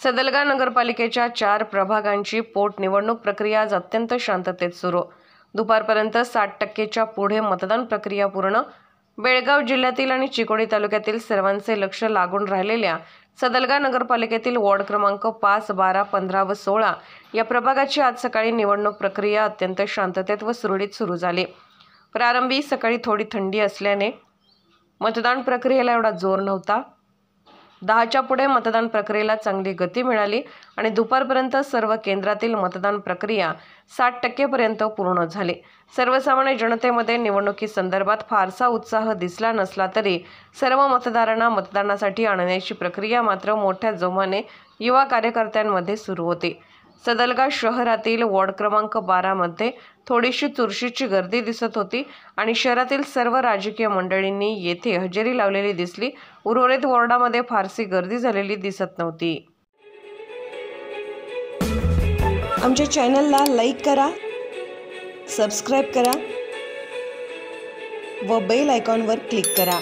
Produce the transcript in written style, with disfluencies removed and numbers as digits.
सदलगा नगरपालिकेच्या 4 प्रभागांची पोटनिवडणूक प्रक्रिया आज अत्यंत शांततेत सुरू। दुपारपर्यंत 60% पुढे मतदान प्रक्रिया पूर्ण। बेळगाव जिल्ह्यातील आणि चिकोडी तालुक्यातील सर्वांचे लक्ष लागून राहिलेल्या सदलगा नगरपालिकेतील वॉर्ड क्रमांक 5, 12, 15 व 16 या प्रभागाची आज सकाळी निवडणूक प्रक्रिया अत्यंत शांततेत व सुरळीत सुरू झाली। प्रारंभी सकाळी थोडी थंडी असल्याने मतदान प्रक्रियेला एवढा जोर नव्हता। 10च्या पुढे मतदान प्रक्रियेला चांगली गती मिळाली आणि दुपारपर्यंत सर्व केंद्रातील मतदान प्रक्रिया 60% पर्यंत पूर्ण झाली। सर्वसामान्य जनतेमध्ये निवडणुकीसंदर्भात फारसा उत्साह दिसला नसला तरी सर्व मतदारांना मतदानासाठी आणण्याची प्रक्रिया मात्र मोठ्या जोमाने युवा कार्यकर्त्यांमध्ये सुरू होती। सदलगा शहरातील वॉर्ड क्रमांक 12 मध्ये थोडीशी चुरशीची गर्दी दिसत होती आणि शहरातील सर्व राजकीय मंडळींनी येथे हजेरी लावलेली दिसली। उर्वरित वॉर्डामध्ये फारसी गर्दी झालेली दिसत नव्हती। आमच्या चॅनलला लाईक करा, सबस्क्राइब करा व बेल आयकॉनवर क्लिक करा।